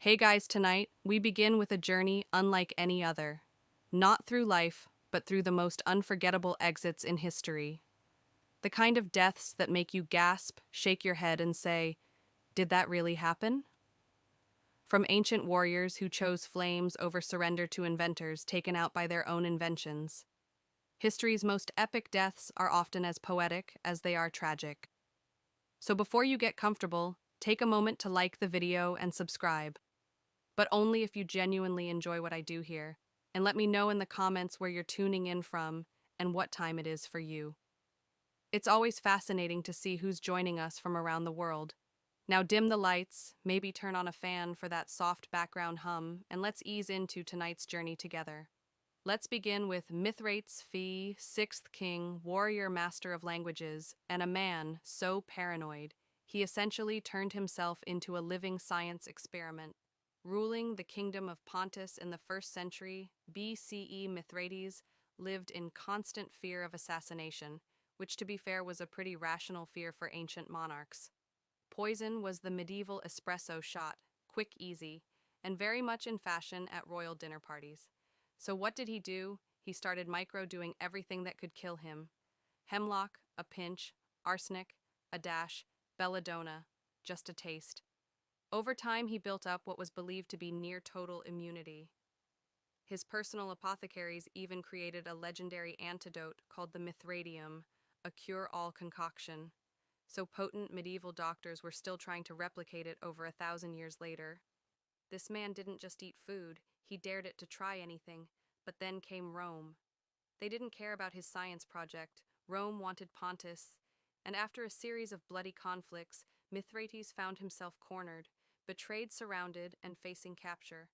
Hey guys, tonight we begin with a journey unlike any other. Not through life, but through the most unforgettable exits in history. The kind of deaths that make you gasp, shake your head, and say, did that really happen? From ancient warriors who chose flames over surrender to inventors taken out by their own inventions. History's most epic deaths are often as poetic as they are tragic. So before you get comfortable, take a moment to like the video and subscribe. But only if you genuinely enjoy what I do here. And let me know in the comments where you're tuning in from and what time it is for you. It's always fascinating to see who's joining us from around the world. Now dim the lights, maybe turn on a fan for that soft background hum, and let's ease into tonight's journey together. Let's begin with Mithrates Phi, sixth king, warrior master of languages, and a man so paranoid, he essentially turned himself into a living science experiment. Ruling the kingdom of Pontus in the 1st century BCE, Mithrates lived in constant fear of assassination, which to be fair was a pretty rational fear for ancient monarchs. Poison was the medieval espresso shot, quick, easy, and very much in fashion at royal dinner parties. So what did he do? He started micro-doing everything that could kill him. Hemlock, a pinch, arsenic, a dash, belladonna, just a taste. Over time, he built up what was believed to be near total immunity. His personal apothecaries even created a legendary antidote called the Mithradium, a cure-all concoction. So potent medieval doctors were still trying to replicate it over 1,000 years later. This man didn't just eat food, he dared it to try anything. But then came Rome. They didn't care about his science project. Rome wanted Pontus. And after a series of bloody conflicts, Mithrates found himself cornered, betrayed, surrounded, and facing capture.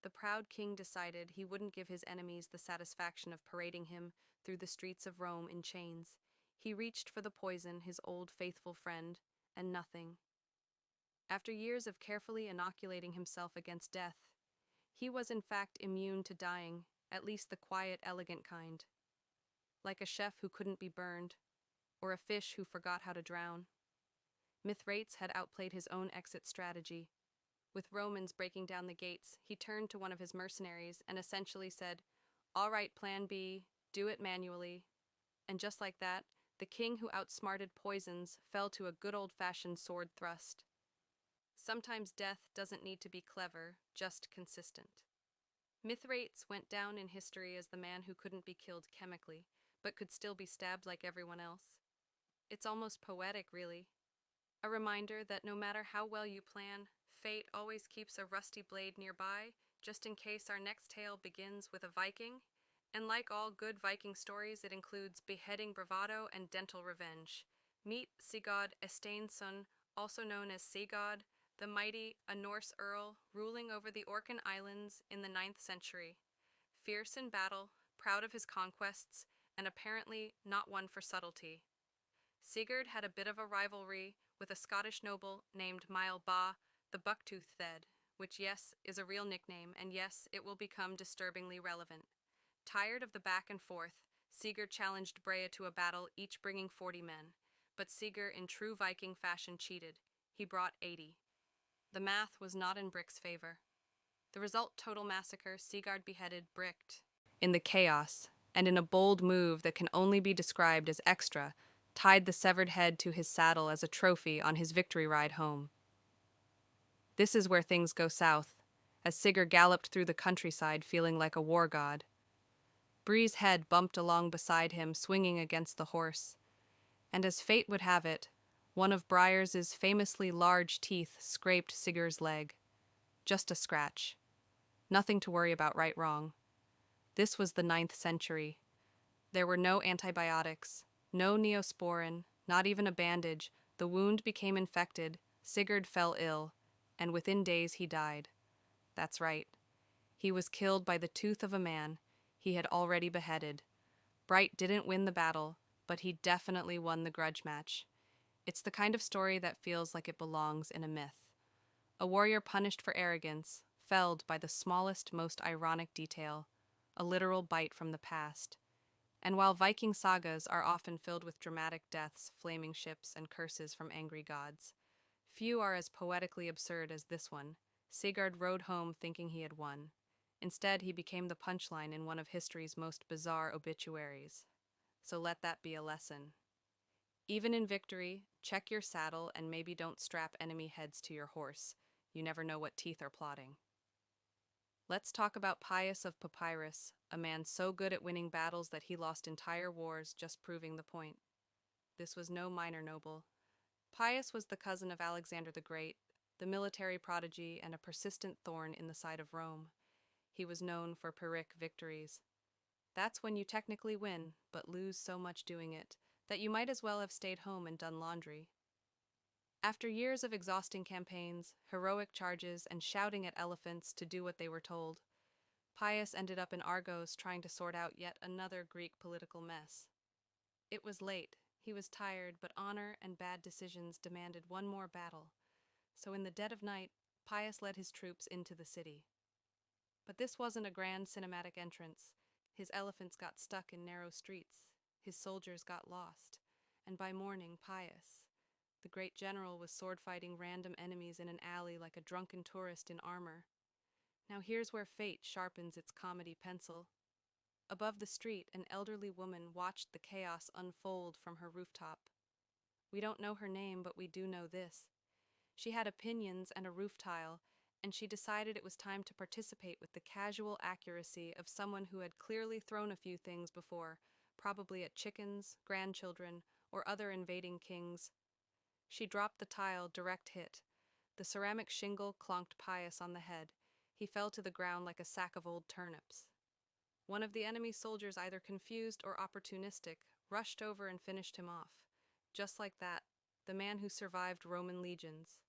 The proud king decided he wouldn't give his enemies the satisfaction of parading him through the streets of Rome in chains. He reached for the poison, his old faithful friend, and nothing. After years of carefully inoculating himself against death, he was in fact immune to dying, at least the quiet, elegant kind. Like a chef who couldn't be burned, or a fish who forgot how to drown. Mithrates had outplayed his own exit strategy. With Romans breaking down the gates, he turned to one of his mercenaries and essentially said, "All right, plan B, do it manually." And just like that, the king who outsmarted poisons fell to a good old-fashioned sword thrust. Sometimes death doesn't need to be clever, just consistent. Mithrates went down in history as the man who couldn't be killed chemically, but could still be stabbed like everyone else. It's almost poetic, really. A reminder that no matter how well you plan, fate always keeps a rusty blade nearby, just in case our next tale begins with a Viking. And like all good Viking stories, it includes beheading bravado and dental revenge. Meet Sigurd Esteinsson, also known as Sigurd the Mighty, a Norse earl ruling over the Orkney Islands in the 9th century. Fierce in battle, proud of his conquests, and apparently not one for subtlety. Sigurd had a bit of a rivalry with a Scottish noble named Mael Ba, the Bucktooth-Thed, which yes, is a real nickname, and yes, it will become disturbingly relevant. Tired of the back and forth, Sigurd challenged Brea to a battle, each bringing 40 men. But Sigurd, in true Viking fashion, cheated. He brought 80. The math was not in Brick's favor. The result, total massacre. Sigurd beheaded Brick in the chaos, and in a bold move that can only be described as extra, tied the severed head to his saddle as a trophy on his victory ride home. This is where things go south, as Sigurd galloped through the countryside feeling like a war god. Bree's head bumped along beside him, swinging against the horse. And as fate would have it, one of Briars's famously large teeth scraped Sigurd's leg. Just a scratch. Nothing to worry about, right, wrong. This was the 9th century. There were no antibiotics, no neosporin, not even a bandage. The wound became infected, Sigurd fell ill, and within days he died. That's right. He was killed by the tooth of a man he had already beheaded. Bright didn't win the battle, but he definitely won the grudge match. It's the kind of story that feels like it belongs in a myth. A warrior punished for arrogance, felled by the smallest, most ironic detail, a literal bite from the past. And while Viking sagas are often filled with dramatic deaths, flaming ships, and curses from angry gods, few are as poetically absurd as this one. Sigurd rode home thinking he had won. Instead, he became the punchline in one of history's most bizarre obituaries. So let that be a lesson. Even in victory, check your saddle and maybe don't strap enemy heads to your horse. You never know what teeth are plotting. Let's talk about Pius of Papyrus, a man so good at winning battles that he lost entire wars just proving the point. This was no minor noble. Pius was the cousin of Alexander the Great, the military prodigy and a persistent thorn in the side of Rome. He was known for Pyrrhic victories. That's when you technically win, but lose so much doing it, that you might as well have stayed home and done laundry. After years of exhausting campaigns, heroic charges, and shouting at elephants to do what they were told, Pius ended up in Argos trying to sort out yet another Greek political mess. It was late, he was tired, but honor and bad decisions demanded one more battle. So in the dead of night, Pius led his troops into the city. But this wasn't a grand cinematic entrance. His elephants got stuck in narrow streets, his soldiers got lost, and by morning, Pius, the great general, was sword-fighting random enemies in an alley like a drunken tourist in armor. Now here's where fate sharpens its comedy pencil. Above the street, an elderly woman watched the chaos unfold from her rooftop. We don't know her name, but we do know this. She had opinions and a roof tile, and she decided it was time to participate with the casual accuracy of someone who had clearly thrown a few things before, probably at chickens, grandchildren, or other invading kings. She dropped the tile, direct hit. The ceramic shingle clonked Pius on the head. He fell to the ground like a sack of old turnips. One of the enemy soldiers, either confused or opportunistic, rushed over and finished him off. Just like that, the man who survived Roman legions.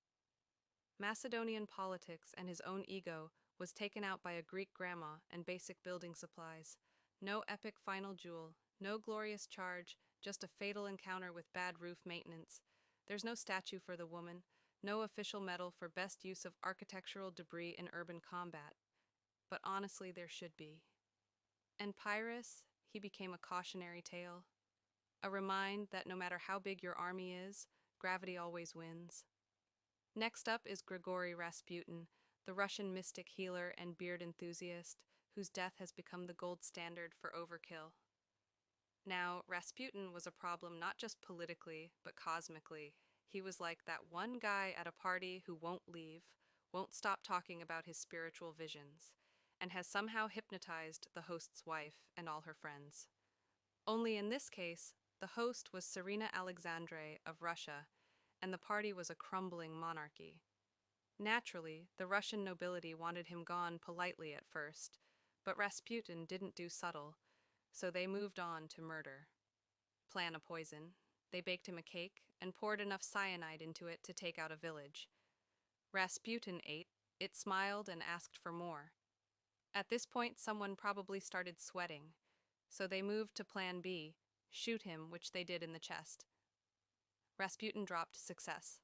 Macedonian politics and his own ego was taken out by a Greek grandma and basic building supplies. No epic final duel, no glorious charge, just a fatal encounter with bad roof maintenance. There's no statue for the woman, no official medal for best use of architectural debris in urban combat. But honestly, there should be. And Pyrrhus, he became a cautionary tale. A reminder that no matter how big your army is, gravity always wins. Next up is Grigory Rasputin, the Russian mystic healer and beard enthusiast, whose death has become the gold standard for overkill. Now, Rasputin was a problem not just politically, but cosmically. He was like that one guy at a party who won't leave, won't stop talking about his spiritual visions, and has somehow hypnotized the host's wife and all her friends. Only in this case, the host was Serena Alexandre of Russia, and the party was a crumbling monarchy. Naturally, the Russian nobility wanted him gone politely at first, but Rasputin didn't do subtle, so they moved on to murder. Plan a poison. They baked him a cake and poured enough cyanide into it to take out a village. Rasputin ate, it smiled and asked for more. At this point, someone probably started sweating, so they moved to Plan B, shoot him, which they did in the chest. Rasputin dropped success.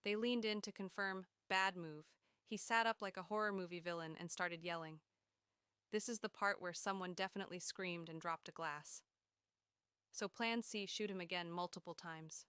They leaned in to confirm bad move. He sat up like a horror movie villain and started yelling. This is the part where someone definitely screamed and dropped a glass. So Plan C, shoot him again multiple times.